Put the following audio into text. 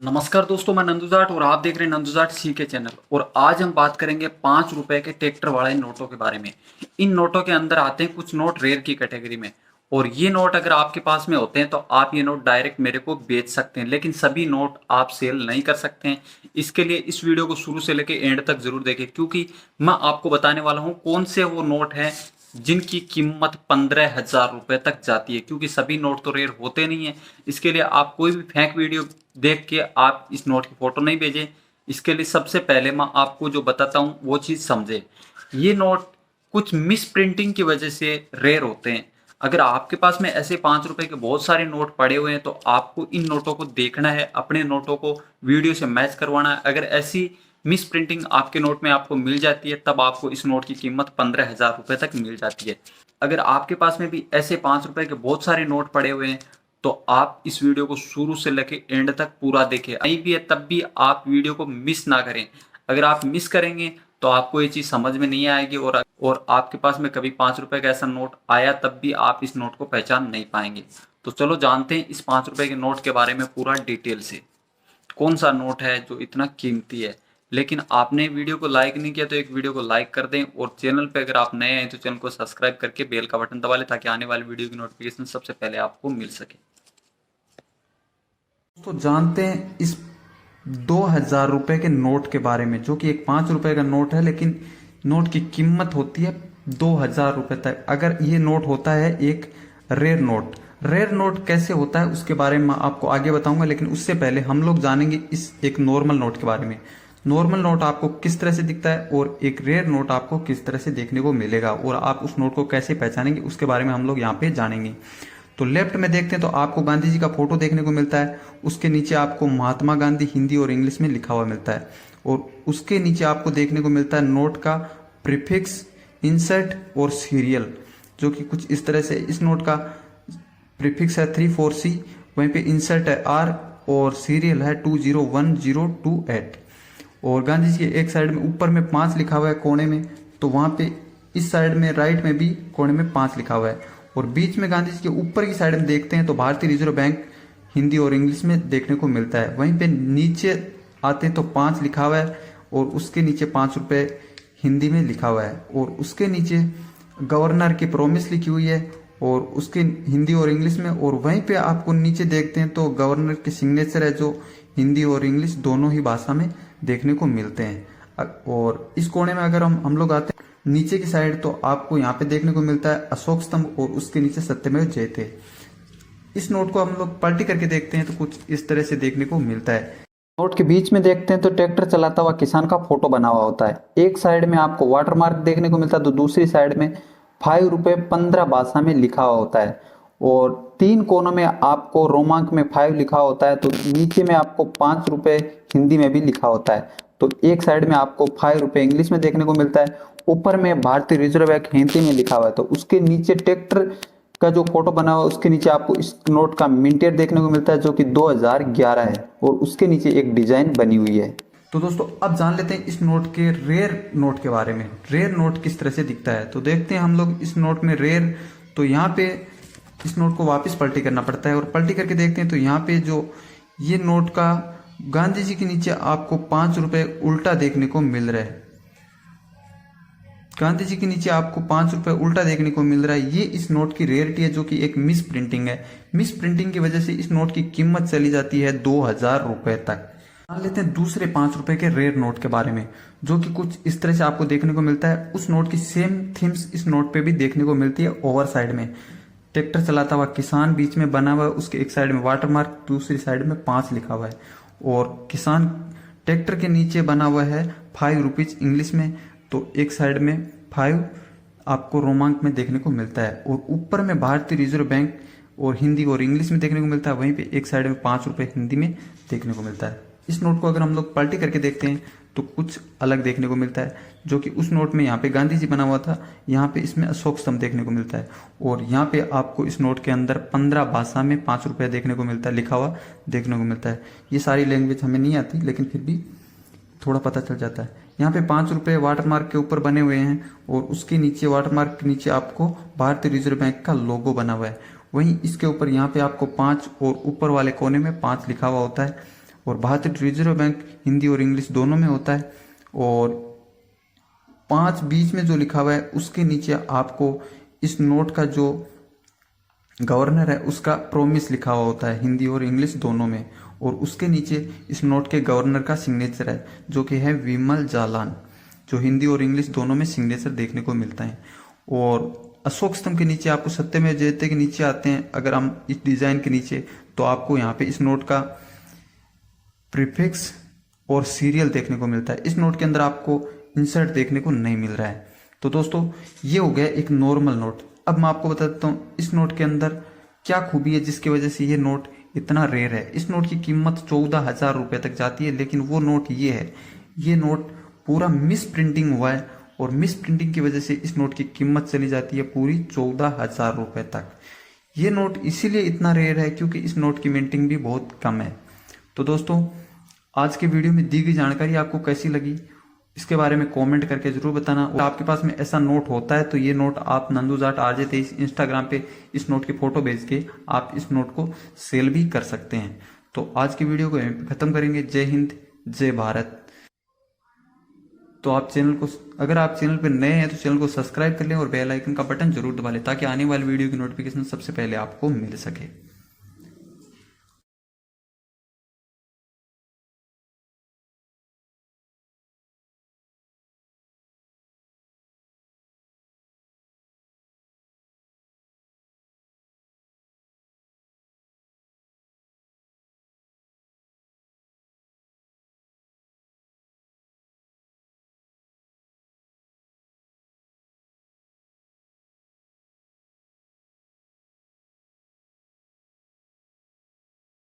नमस्कार दोस्तों, मैं नंदू जाट और आप देख रहे हैं नंदू जाट सीके चैनल। और आज हम बात करेंगे 5 रुपए के ट्रैक्टर वाले नोटों के बारे में। इन नोटों के अंदर आते हैं कुछ नोट रेयर की कैटेगरी में, और ये नोट अगर आपके पास में होते हैं तो आप ये नोट डायरेक्ट मेरे को बेच सकते हैं, लेकिन सभी नोट आप सेल नहीं कर सकते हैं। इसके लिए इस वीडियो को शुरू से लेकर एंड तक जरूर देखें, क्योंकि मैं आपको बताने वाला हूँ कौन से वो नोट हैं जिनकी कीमत 15,000 रुपए तक जाती है, क्योंकि सभी नोट तो रेयर होते नहीं है। इसके लिए आप कोई भी फेक वीडियो देख के आप इस नोट की फोटो नहीं भेजें। इसके लिए सबसे पहले मैं आपको जो बताता हूँ वो चीज़ समझे। ये नोट कुछ मिस प्रिंटिंग की वजह से रेयर होते हैं। अगर आपके पास में ऐसे 5 रुपए के बहुत सारे नोट पड़े हुए हैं तो आपको इन नोटों को देखना है, अपने नोटों को वीडियो से मैच करवाना है। अगर ऐसी मिस प्रिंटिंग आपके नोट में आपको मिल जाती है तब आपको इस नोट की कीमत 15,000 रुपए तक मिल जाती है। अगर आपके पास में भी ऐसे 5 रुपए के बहुत सारे नोट पड़े हुए हैं तो आप इस वीडियो को शुरू से लेकर एंड तक पूरा देखें। नहीं भी है तब भी आप वीडियो को मिस ना करें। अगर आप मिस करेंगे तो आपको ये चीज़ समझ में नहीं आएगी, और आपके पास में कभी 5 रुपए का ऐसा नोट आया तब भी आप इस नोट को पहचान नहीं पाएंगे। तो चलो जानते हैं इस 5 रुपए के नोट के बारे में पूरा डिटेल से। कौन सा नोट है जो इतना कीमती है। लेकिन आपने वीडियो को लाइक नहीं किया तो एक वीडियो को लाइक कर दें, और चैनल पे अगर आप नए हैं तो चैनल को सब्सक्राइब करके बेल का बटन दबा लें, ताकि आने वाली वीडियो की नोटिफिकेशन सबसे पहले आपको मिल सके। तो जानते हैं इस 2,000 रुपए के नोट के बारे में, जो कि एक 5 रुपए का नोट है, लेकिन नोट की कीमत होती है 2,000 रुपए तक। अगर ये नोट होता है एक रेयर नोट। रेयर नोट कैसे होता है उसके बारे में मैं आपको आगे बताऊंगा, लेकिन उससे पहले हम लोग जानेंगे इस एक नॉर्मल नोट के बारे में। नॉर्मल नोट आपको किस तरह से दिखता है और एक रेयर नोट आपको किस तरह से देखने को मिलेगा, और आप उस नोट को कैसे पहचानेंगे उसके बारे में हम लोग यहाँ पे जानेंगे। तो लेफ्ट में देखते हैं तो आपको गांधी जी का फोटो देखने को मिलता है। उसके नीचे आपको महात्मा गांधी हिंदी और इंग्लिश में लिखा हुआ मिलता है, और उसके नीचे आपको देखने को मिलता है नोट का प्रीफिक्स, इंसर्ट और सीरियल, जो कि कुछ इस तरह से। इस नोट का प्रीफिक्स है 34C, वहीं पे इंसर्ट है R, और सीरियल है 201028। और गांधी जी के एक साइड में ऊपर में 5 लिखा हुआ है कोने में, तो वहां पे इस साइड में राइट में भी कोने में 5 लिखा हुआ है। और बीच में गांधी जी के ऊपर की साइड में देखते हैं तो भारतीय रिजर्व बैंक हिंदी और इंग्लिश में देखने को मिलता है। वहीं पे नीचे आते हैं तो 5 लिखा हुआ है, और उसके नीचे 5 रुपए हिंदी में लिखा हुआ है, और उसके नीचे गवर्नर की प्रोमिस लिखी हुई है, और उसके हिंदी और इंग्लिश में। और वहीं पे आपको नीचे देखते हैं तो गवर्नर के सिग्नेचर है, जो हिंदी और इंग्लिश दोनों ही भाषा में देखने को मिलते हैं। और इस कोने में अगर हम लोग आते हैं नीचे की साइड, तो आपको यहाँ पे देखने को मिलता है अशोक स्तंभ, और उसके नीचे सत्यमेव जयते। इस नोट को हम लोग पलटी करके देखते हैं तो कुछ इस तरह से देखने को मिलता है। नोट के बीच में देखते हैं तो ट्रैक्टर चलाता हुआ किसान का फोटो बना हुआ होता है। एक साइड में आपको वाटर मार्क देखने को मिलता है, तो दूसरी साइड में 5 रुपए 15 भाषा में लिखा हुआ होता है, और 3 कोनों में आपको रोमांक में 5 लिखा होता है, तो नीचे में आपको 5 रुपए हिंदी में भी लिखा होता है। तो एक साइड में आपको 5 रुपए इंग्लिश में देखने को मिलता है, ऊपर में भारतीय रिजर्व बैंक हिंदी में लिखा हुआ है। तो उसके नीचे ट्रैक्टर का जो फोटो बना हुआ है उसके नीचे आपको इस नोट का मिंट ईयर देखने को मिलता है, जो कि 2011 है, और उसके नीचे एक डिजाइन बनी हुई है। तो दोस्तों अब जान लेते हैं इस नोट के रेयर नोट के बारे में। रेयर नोट किस तरह से दिखता है तो देखते हैं हम लोग इस नोट में रेयर। तो यहाँ पे इस नोट को वापस पलटी करना पड़ता है, और पलटी करके देखते हैं तो यहाँ पे जो ये नोट का गांधी जी के नीचे आपको 5 रुपए उल्टा देखने को मिल रहा है। गांधी जी के नीचे आपको 5 रुपए उल्टा देखने को मिल रहा है। ये इस नोट की रेयरिटी है, जो कि एक मिस प्रिंटिंग है। मिस प्रिंटिंग की वजह से इस नोट की कीमत चली जाती है 2,000 रुपए तक। मान लेते हैं दूसरे 5 रुपए के रेयर नोट के बारे में, जो कि कुछ इस तरह से आपको देखने को मिलता है। उस नोट की सेम थीम्स इस नोट पे भी देखने को मिलती है। ओवर साइड में ट्रैक्टर चलाता हुआ किसान बीच में बना हुआ है, उसके एक साइड में वाटर मार्क, दूसरी साइड में 5 लिखा हुआ है, और किसान ट्रैक्टर के नीचे बना हुआ है 5 रुपीज इंग्लिश में। तो एक साइड में 5 आपको रोमांक में देखने को मिलता है, और ऊपर में भारतीय रिजर्व बैंक और हिंदी और इंग्लिश में देखने को मिलता है। वहीं पे एक साइड में 5 रुपए हिंदी में देखने को मिलता है। इस नोट को अगर हम लोग पलटी करके देखते हैं तो कुछ अलग देखने को मिलता है, जो कि उस नोट में यहाँ पे गांधी जी बना हुआ था, यहाँ पे इसमें अशोक स्तंभ देखने को मिलता है, और यहाँ पे आपको इस नोट के अंदर 15 भाषा में 5 रुपया देखने को मिलता है, लिखा हुआ देखने को मिलता है। ये सारी लैंग्वेज हमें नहीं आती, लेकिन फिर भी थोड़ा पता चल जाता है। यहाँ पे 5 रुपए वाटरमार्क के ऊपर बने हुए हैं, और उसके नीचे वाटरमार्क के नीचे आपको भारतीय रिजर्व बैंक का लोगो बना हुआ है। वहीं इसके ऊपर यहाँ पे आपको 5 और ऊपर वाले कोने में 5 लिखा हुआ होता है। और भारतीय रिजर्व बैंक हिंदी और इंग्लिश दोनों में होता है। और 5 बीच में जो लिखा हुआ है उसके नीचे आपको इस नोट का जो गवर्नर है उसका प्रोमिस लिखा हुआ होता है हिंदी और इंग्लिश दोनों में। और उसके नीचे इस नोट के गवर्नर का सिग्नेचर है जो कि है विमल जालान, जो हिंदी और इंग्लिश दोनों में सिग्नेचर देखने को मिलता है। और अशोक स्तंभ के नीचे आपको सत्यमेव जयते के नीचे आते हैं, अगर हम इस डिजाइन के नीचे तो आपको यहाँ पे इस नोट का प्रीफिक्स और सीरियल देखने को मिलता है। इस नोट के अंदर आपको इंसर्ट देखने को नहीं मिल रहा है। तो दोस्तों ये हो गया एक नॉर्मल नोट। अब मैं आपको बता देता हूँ इस नोट के अंदर क्या खूबी है जिसकी वजह से ये नोट इतना रेयर है। इस नोट की कीमत 14,000 रुपए तक जाती है, लेकिन वो नोट ये है, ये नोट पूरा मिस प्रिंटिंग हुआ है और मिस प्रिंटिंग की वजह से इस नोट की कीमत चली जाती है पूरी 14,000 रुपए तक। ये नोट इसीलिए इतना रेयर है क्योंकि इस नोट की मिंटिंग भी बहुत कम है। तो दोस्तों आज के वीडियो में दी गई जानकारी आपको कैसी लगी इसके बारे में कमेंट करके जरूर बताना। और आपके पास में ऐसा नोट होता है तो ये नोट आप नंदू जाट RJ23 इंस्टाग्राम पे इस नोट की फोटो भेज के आप इस नोट को सेल भी कर सकते हैं। तो आज की वीडियो को यहीं पे खत्म करेंगे। जय हिंद, जय भारत। तो आप चैनल को, अगर आप चैनल पर नए हैं तो चैनल को सब्सक्राइब कर लें और बेल आइकन का बटन जरूर दबा लें ताकि आने वाली वीडियो की नोटिफिकेशन सबसे पहले आपको मिल सके।